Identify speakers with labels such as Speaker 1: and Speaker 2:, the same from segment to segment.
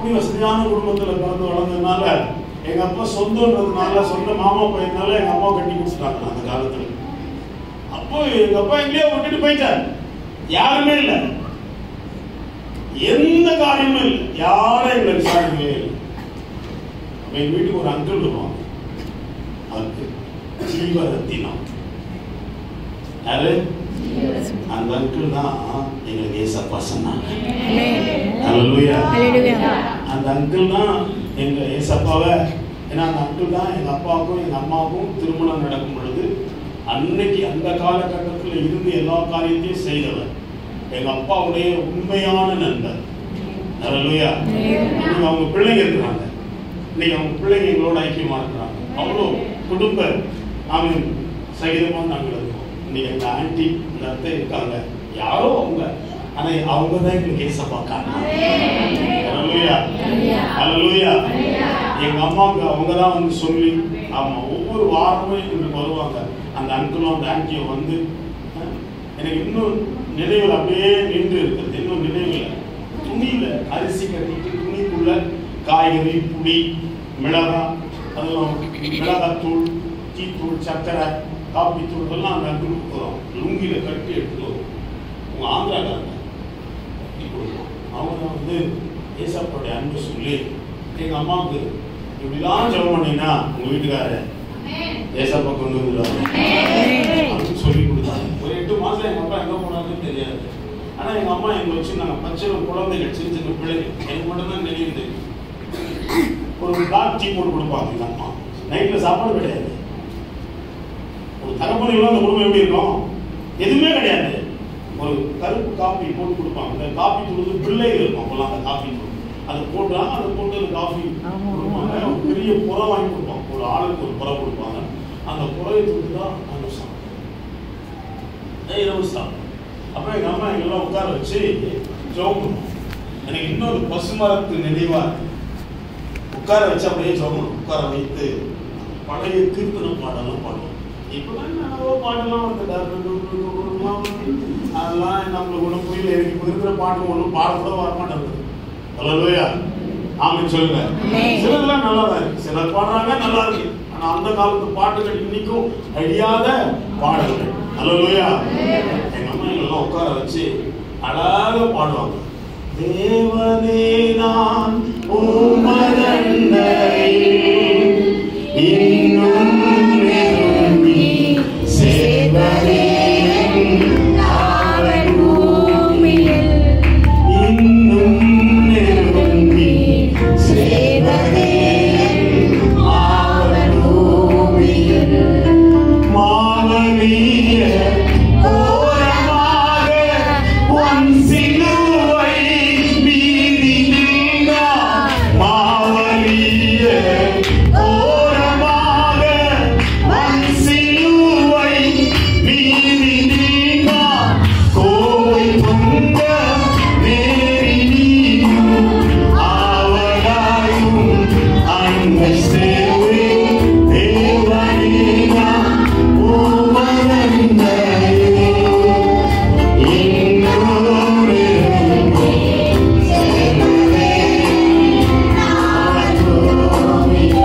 Speaker 1: அப்படி வசதியான குடும்பத்தில் பிறந்து வளர்ந்ததுனால எங்க அப்பா சொந்தன்றதுனால, சொந்த மாமா பையனால எங்க அம்மா கட்டி கொடுத்துட்டாங்க அந்த காலத்துல. அப்போ எங்க அப்பா எங்கேயோ விட்டுட்டு போயிட்டார். யாருமே இல்லை, எந்த காரியமும் இல்லை, யாரும் எங்களை விசாரிக்கவே இல்லை. எங்க வீட்டுக்கு ஒரு அங்கிள் வருவாங்க, அதுக்கு ஜீவரத்தினம். யாரு? அந்த அங்கிள் தான் எங்களுக்கு ஏசப்பா சொன்னாங்க. ஹல்லேலூயா. அந்த அங்கிள் தான் எங்க ஏசப்பாவை, ஏன்னா அந்த அங்கிள் தான் எங்க அப்பாவுக்கும் எங்க அம்மாவுக்கும் திருமணம் நடக்கும் பொழுது அன்னைக்கு அந்த காலகட்டத்தில் இருந்து எல்லா காரியத்தையும் செய்தவர் எங்க அப்பாவுடைய உண்மையான நண்பர். ஹல்லேலூயா. இன்னைக்கு அவங்க பிள்ளைங்க இருக்கிறாங்க, இன்னைக்கு அவங்க பிள்ளைங்க எங்களோட ஐக்கியமா இருக்கிறாங்க. அவ்வளோ குடும்ப ஆமீன் சகிதமா நாங்கள் இருக்கோம். இன்னைக்கு எங்க ஆண்டி இந்த அத்தை இருக்காங்க, யாரோ அவங்க, ஆனா அவங்க தான் எங்களுக்கு ஏசப்பா காரணம். ஹல்லேலூயா. ஹல்லேலூயா. எங்க அம்மாவுக்கு அவங்க தான் வந்து சொல்லி, ஆமா ஒவ்வொரு வாரமும் எங்களுக்கு வருவாங்க. அந்த அங்கிளும் அந்த ஆண்டியும் வந்து எனக்கு இன்னும் நினைவில் அப்படியே நின்று இருக்கிறது. இன்னும் நினைவில் துணியில அரிசி கட்டிட்டு துணிக்குள்ள காய்கறி, புளி, மிளகாய், அதெல்லாம் மிளகாத்தூள், டீத்தூள், சர்க்கரை, காப்பி தூள் எல்லாம் அந்த அங்கிளுக்கு வரும். லுங்கில கட்டி எடுத்துட்டு வரும். உங்க ஆந்திராக்காரங்க கட்டி கொடுப்போம். அவங்க தான் வந்து ஏசப்பாவுடைய அன்பு சொல்லி எங்க அம்மாவுக்கு இப்படிலாம் ஜெபம் பண்ணீங்கன்னா உங்க வீட்டுக்கார ஏசப்பா கொண்டு வந்துடுவாங்க அப்படின்னு சொல்லி கொடுத்தாங்க. ஒரு 8 மாசம் எங்க அப்பா எங்க போனாருன்னு தெரியாது. ஆனா எங்க அம்மா எங்களை வச்சு நாங்க பச்சை குழந்தைகள், சின்ன சின்ன பிள்ளைங்க, எனக்கு மட்டும் தான் தெரியுது. ஒரு பிளாக் டீ போட்டு கொடுப்பாங்க எங்க அம்மா. நைட்ல சாப்பாடு கிடையாது. ஒரு தகப்பனையில அந்த குடும்பம் எப்படி இருக்கும்? எதுவுமே கிடையாது. ஒரு கருப்பு காப்பி போட்டு கொடுப்பாங்க. அந்த காப்பி தூள் பிள்ளைகள் இருக்கும் அப்பெல்லாம். அந்த காப்பி தூள் அதை போட்டாங்க, அதை போட்டு அந்த காஃபி கொடுப்பாங்க. ஒரு பெரிய புறம் வாங்கி கொடுப்பாங்க, ஒரு ஆளுக்கு ஒரு புறம் கொடுப்பாங்க. அந்த புறையை தூக்கி தான் நாங்கள் சாப்பிடுவோம், இரவு சாப்பிடுவோம். அப்புறம் எங்கள் அம்மா எங்கெல்லாம் உட்கார வச்சு ஜெபம் பண்ணுவோம். எனக்கு இன்னொரு பசுமரத்து நினைவா உட்கார வச்சு அப்படியே ஜெபம் உட்கார வைத்து பழைய கீர்த்தனம் பாடலாம் பாடுவோம். இப்பதான் நிறைய பாடலாம் அதெல்லாம் நம்மளுக்கு ஒன்றும் புரியல. எனக்கு இப்போ இருக்கிற பாட்டு ஒன்றும் பாட கூட வரமாட்டேங்குது. ஹல்லேலூயா. ஆமென் சொல்லுங்க. சிலதெல்லாம் நல்லா தான் இருக்கு, சிலர் பாடுறாங்க நல்லா இருக்கு. ஆனா அந்த காலத்து பாட்டுகள் இன்னைக்கும் அழியாத பாடல்கள். ஹல்லேலூயா. எங்க அம்மா எல்லாம் உட்கார வச்சு அழகாக பாடுவாங்க. தேவனே நான் உமதண்டை இன்னும் நெருங்கி சேர்வதே அவன் பூமியில் இன்னும் நெருங்கி சேர்வதே அவன் பூமியில் மாவலிய ஓரமாக உன் சிலுவை மீதி நின்றார். மாவலிய ஓரமாக உன் சிலுவை மீதி நின்றார். கோவை கொண்ட நேரி நீயும் அவளாயும் அன்பை சேவை தேவனே நான் உமதண்டை இன்னும் நெருங்கி சேர்வதே அவன் பூமியில்.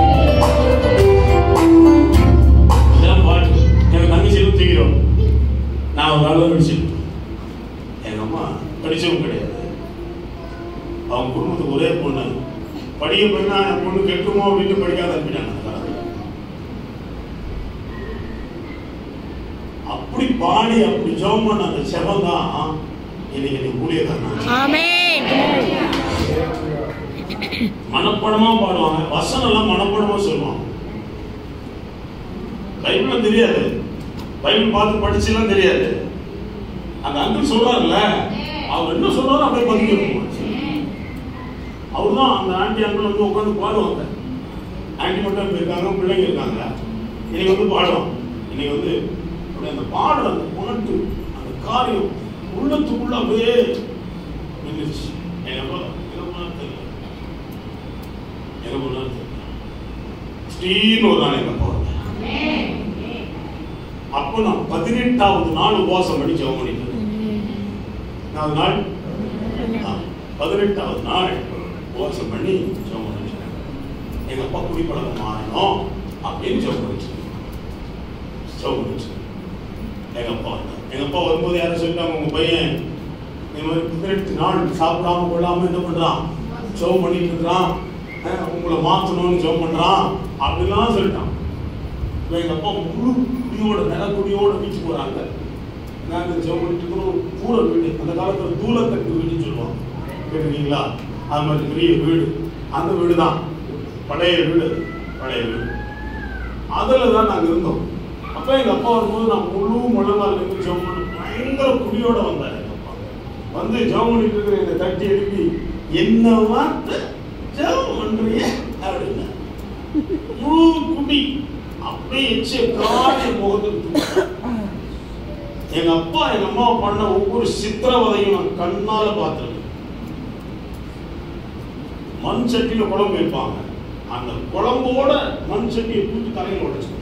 Speaker 1: இதான் பாட்டு. எங்க தங்கச்சியும் தூக்கிறோம். நான் ஒரு அளவு படிச்சிருக்கேன். எங்க அம்மா படிச்சவங்க கிடையாது. அவங்க குடும்பத்துக்கு ஒரே பொண்ணு. படிக்க போயினா என் பொண்ணு கெட்டுமோ அப்படின்னு படிக்காத அனுப்பிட்டாங்க அந்த காலத்துல. அப்படி பாடி அப்படி ஜெபம் பண்ண அந்த செபம் தான் இன்னைக்கு ஊழியக்காரன்.
Speaker 2: ஆமென்.
Speaker 1: மனப்படமா பாடுவாங்க, வசனம் எல்லாம் மனப்படமா சொல்லுவாங்க. பைபிள் தெரியாது, பைபிள் பார்த்து படிச்சுலாம் தெரியாது. அந்த அங்கிள் சொல்றாருல்ல, அவர் என்ன சொல்றாரு அப்படியே பதிக்கணும். அவர் தான் அந்த ஆண்டி அங்கிள் வந்து உட்காந்து பாடுவாங்க. ஆண்டி மட்டும் இருக்காங்க, பிள்ளைங்க இருக்காங்க. இன்னைக்கு வந்து பாடுவாங்க. இன்னைக்கு வந்து அப்படியே அந்த பாடுற அந்த உணர்வு, அந்த காரியம் உள்ளத்துக்குள்ள அப்படியே நின்றுச்சு. எனக்கு தெரியல, ஸ்டீன்னு ஒரு நாள் எங்க அப்பா வருது. அப்போ நான் 18வது நாள் உபவாசம் பண்ணி ஜெபம் பண்ணிட்டேன். 18வது நாள் உபவாசம் பண்ணி ஜெபம் பண்ணிட்டு எங்க அப்பா குடிப்பழக்கம் மாறணும் அப்படின்னு ஜெபம் பண்ணிட்டு எங்க அப்பா வரும்போது யாரும் சொல்லிட்டாங்க, உங்க பையன் இந்த மாதிரி 18 நாள் சாப்பிடாம கொள்ளாம என்ன பண்றான், ஜெபம் பண்ணிட்டு இருக்கிறான், உங்களை மாத்தணும்னு ஜெபம் பண்றான் அப்படிலாம் சொல்லிட்டான். எங்க அப்பா முழு குடியோட நிலக்குடியோட வீட்டுக்கு போறாங்க. நாங்க ஜெபம் பண்ணிட்டு இருக்கிறோம். ஒரு கூரை வீடு, அந்த காலத்துல தூளத்தட்டு வீடுன்னு சொல்லுவாங்க, கேட்டுருக்கீங்களா? அது மாதிரி பெரிய வீடு, அந்த வீடு தான் பழைய வீடு. அதில் தான் நாங்கள் இருந்தோம். அப்போ எங்கள் அப்பா வரும்போது நான் முழு முழங்கால் இருந்து ஜெபம் பண்ணி பயங்கர குடியோட வந்தார். எங்கள் அப்பா வந்து ஜெபம் பண்ணிட்டு இருக்கிற என்னை தட்டி எழுப்பி, என்னவா ஜெபம் பண்றீங்க அப்படின்னா, முழு குடி அப்படியே எச்ச காலை முகத்துக்கு. எங்க அப்பா எங்க அம்மா பண்ண ஒவ்வொரு சித்திரவதையும் நான் கண்ணால பார்த்திருக்கேன். மண் சட்டியில குழம்பு வைப்பாங்க, அந்த குழம்போட மண் சட்டியை தூக்கி தலையில உடைச்சு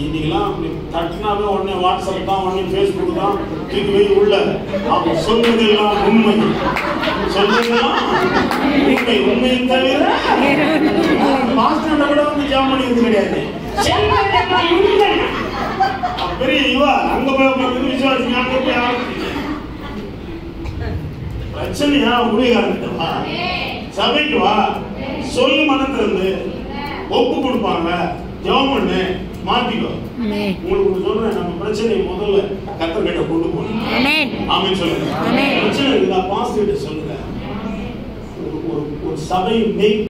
Speaker 1: இன்னைக்கெல்லாம் அப்படி தட்டினாவே உடனே வாட்ஸ்அப் தான், உடனே ஃபேஸ்புக் தான், தூக்கி போய் உள்ள அப்படி சொல்வதெல்லாம் உண்மை, உண்மையை தவிர மாஸ்டர் விட வந்து ஜாம் பண்ணியது கிடையாது. பெரிய இவா அங்க போய் விசுவாசி அங்க போய் பிரச்சனையா ஊழியக்காரன்கிட்ட சபைக்கு வா, சொல்லு, மனத்திலிருந்து ஒப்பு கொடுப்பாங்க, ஜெபம் பண்ணு, மாத்திக்கோ. உங்களுக்கு சொல்றேன், நம்ம பிரச்சனையை முதல்ல கர்த்தர் கிட்ட கொண்டு போகணும். ஆமென் சொல்லுங்க. பிரச்சனை இருக்குதா, பாஸ்டர் கிட்ட சொல்லுங்க. ஒரு சபை